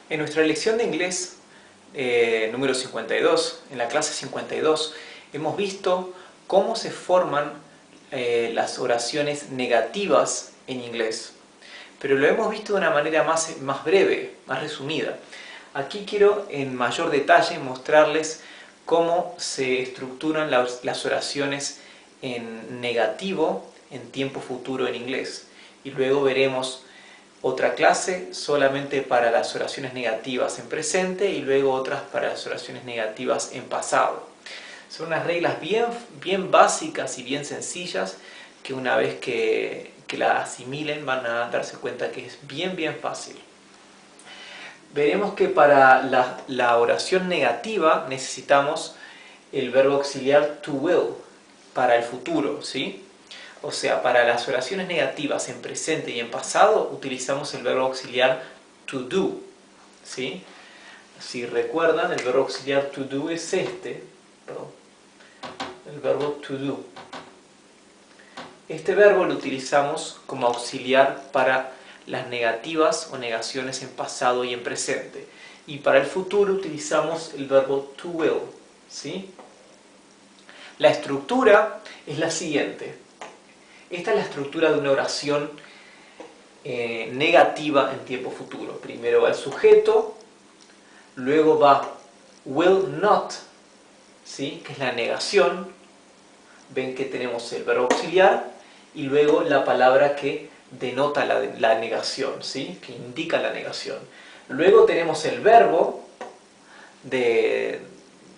En nuestra lección de inglés número 52, en la clase 52, hemos visto cómo se forman las oraciones negativas en inglés. Pero lo hemos visto de una manera más breve, más resumida. Aquí quiero en mayor detalle mostrarles cómo se estructuran las oraciones en negativo en tiempo futuro en inglés. Y luego veremos otra clase solamente para las oraciones negativas en presente y luego otras para las oraciones negativas en pasado. Son unas reglas bien básicas y bien sencillas que una vez que la asimilen van a darse cuenta que es bien fácil. Veremos que para la oración negativa necesitamos el verbo auxiliar to will para el futuro, ¿sí? O sea, para las oraciones negativas en presente y en pasado utilizamos el verbo auxiliar to do, ¿sí? Si recuerdan, el verbo auxiliar to do es el verbo to do. Este verbo lo utilizamos como auxiliar para las negativas o negaciones en pasado y en presente. Y para el futuro utilizamos el verbo to will, ¿sí? La estructura es la siguiente. Esta es la estructura de una oración negativa en tiempo futuro. Primero va el sujeto, luego va will not, ¿sí? Que es la negación. Ven que tenemos el verbo auxiliar y luego la palabra que denota la negación, ¿sí? Que indica la negación. Luego tenemos el verbo de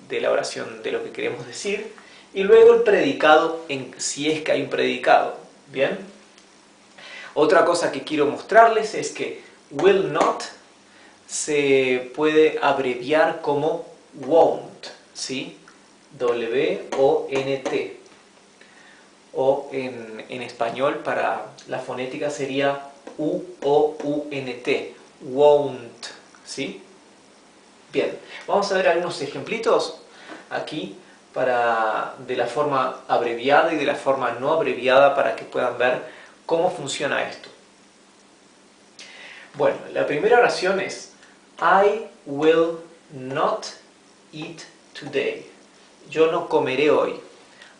la oración de lo que queremos decir y luego el predicado, si es que hay un predicado. ¿Bien? Otra cosa que quiero mostrarles es que will not se puede abreviar como won't, ¿sí? W-O-N-T. O en español para la fonética sería U-O-U-N-T, won't, ¿sí? Bien, vamos a ver algunos ejemplitos aquí de la forma abreviada y de la forma no abreviada para que puedan ver cómo funciona esto. Bueno, la primera oración es I will not eat today. Yo no comeré hoy.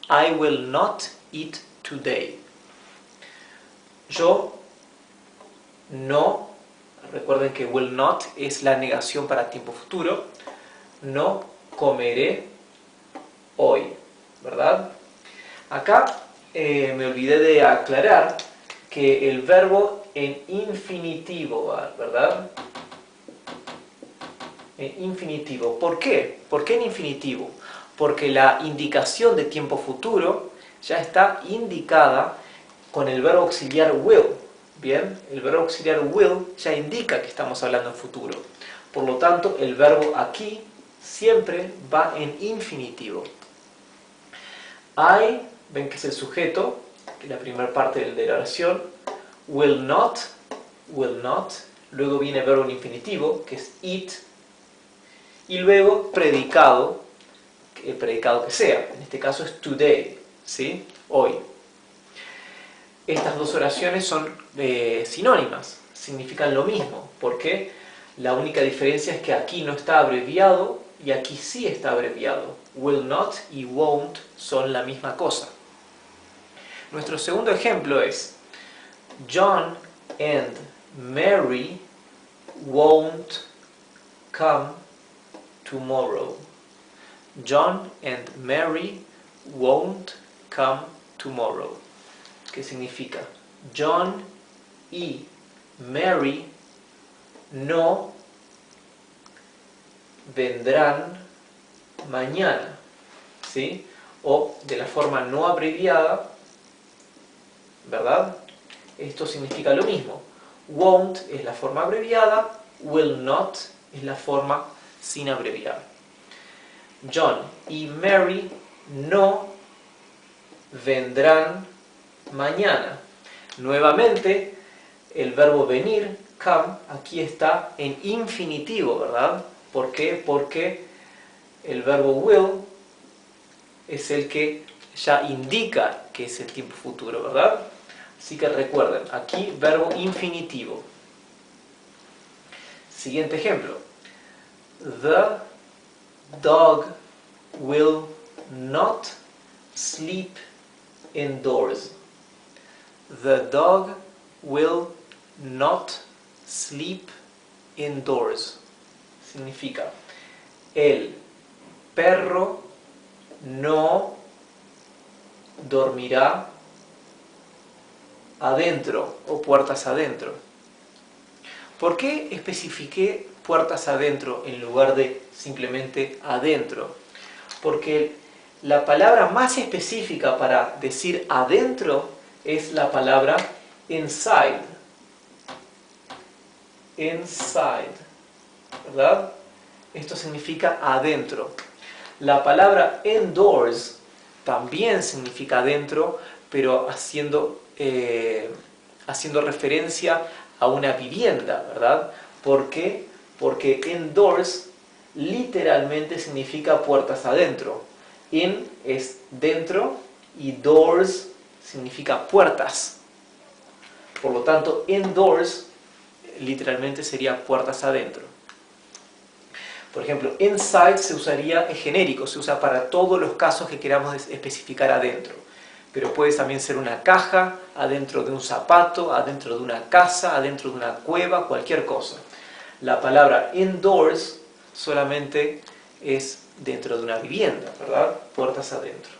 I will not eat today. Yo no, recuerden que will not es la negación para tiempo futuro, no comeré hoy, ¿verdad? Acá me olvidé de aclarar que el verbo en infinitivo, ¿verdad? En infinitivo. ¿Por qué? ¿Por qué en infinitivo? Porque la indicación de tiempo futuro ya está indicada con el verbo auxiliar will. Bien, el verbo auxiliar will ya indica que estamos hablando en futuro. Por lo tanto, el verbo aquí siempre va en infinitivo. I, ven que es el sujeto, que es la primera parte de la oración. Will not, luego viene el verbo en infinitivo, que es eat, y luego predicado, el predicado que sea, en este caso es today, ¿sí? Hoy. Estas dos oraciones son sinónimas, significan lo mismo, porque la única diferencia es que aquí no está abreviado y aquí sí está abreviado. Will not y won't son la misma cosa. Nuestro segundo ejemplo es John and Mary won't come tomorrow. John and Mary won't come tomorrow. ¿Qué significa? John y Mary no vendrán mañana, ¿sí? O de la forma no abreviada, ¿verdad? Esto significa lo mismo. Won't es la forma abreviada, will not es la forma sin abreviar. John y Mary no vendrán mañana. Nuevamente, el verbo venir, come, aquí está en infinitivo, ¿verdad? ¿Por qué? Porque el verbo will es el que ya indica que es el tiempo futuro, ¿verdad? Así que recuerden, aquí verbo infinitivo. Siguiente ejemplo. The dog will not sleep indoors. The dog will not sleep indoors. Significa, el perro no dormirá adentro o puertas adentro. ¿Por qué especifiqué puertas adentro en lugar de simplemente adentro? Porque la palabra más específica para decir adentro es la palabra inside. Inside, ¿verdad? Esto significa adentro. La palabra indoors también significa adentro, pero haciendo referencia a una vivienda, ¿verdad? ¿Por qué? Porque indoors literalmente significa puertas adentro. In es dentro y doors significa puertas. Por lo tanto, indoors literalmente sería puertas adentro. Por ejemplo, inside se usaría, es genérico, se usa para todos los casos que queramos especificar adentro. Pero puede también ser una caja, adentro de un zapato, adentro de una casa, adentro de una cueva, cualquier cosa. La palabra indoors solamente es dentro de una vivienda, ¿verdad? Puertas adentro.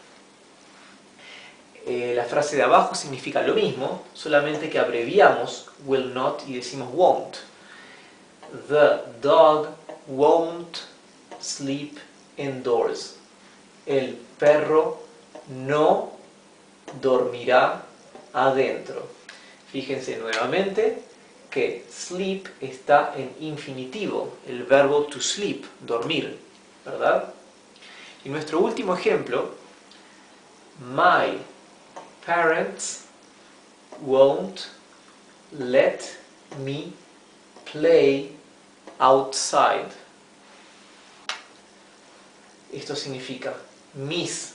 La frase de abajo significa lo mismo, solamente que abreviamos will not y decimos won't. The dog won't sleep indoors. El perro no dormirá adentro. Fíjense nuevamente que sleep está en infinitivo, el verbo to sleep, dormir, ¿verdad? Y nuestro último ejemplo, my parents won't let me play outside. Esto significa, mis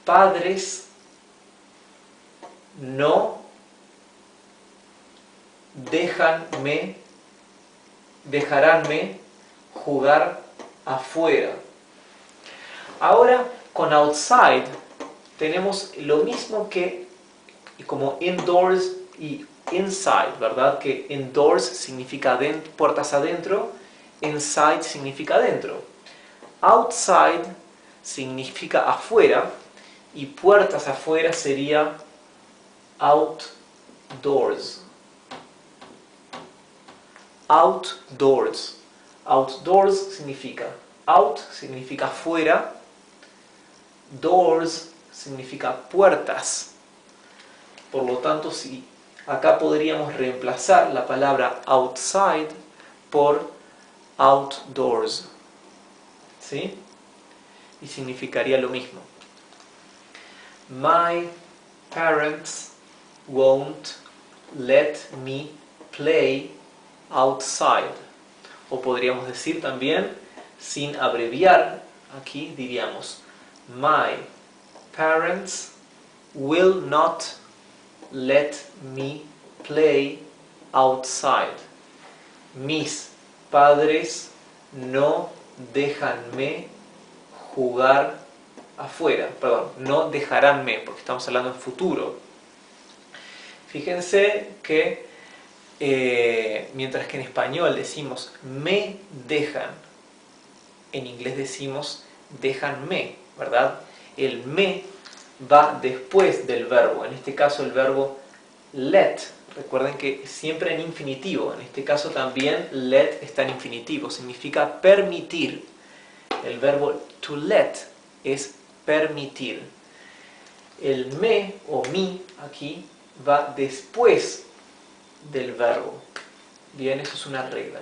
padres no dejaránme jugar afuera. Ahora, con outside tenemos lo mismo que como indoors y inside, ¿verdad? Que indoors significa puertas adentro, inside significa adentro. Outside significa afuera y puertas afuera sería outdoors. Outdoors. Outdoors significa out significa fuera, doors significa puertas. Por lo tanto, si acá podríamos reemplazar la palabra outside por outdoors. ¿Sí? Y significaría lo mismo. My parents won't let me play outside. O podríamos decir también, sin abreviar, aquí diríamos my parents will not let me play outside. Mis padres no dejanme jugar afuera. Perdón, no dejaránme, porque estamos hablando en futuro. Fíjense que mientras que en español decimos me dejan, en inglés decimos déjanme, ¿verdad? El me va después del verbo, en este caso el verbo let. Recuerden que siempre en infinitivo, en este caso también let está en infinitivo, significa permitir. El verbo to let es permitir. El me o mi aquí va después del verbo. Bien, eso es una regla.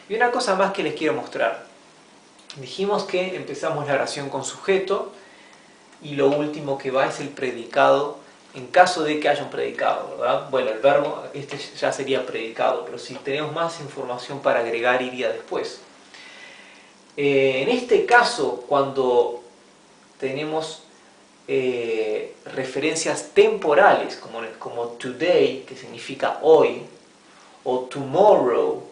Y una cosa más que les quiero mostrar. Dijimos que empezamos la oración con sujeto y lo último que va es el predicado en caso de que haya un predicado, ¿verdad? Bueno, el verbo este ya sería predicado, pero si tenemos más información para agregar iría después. En este caso, cuando tenemos referencias temporales como today, que significa hoy, o tomorrow,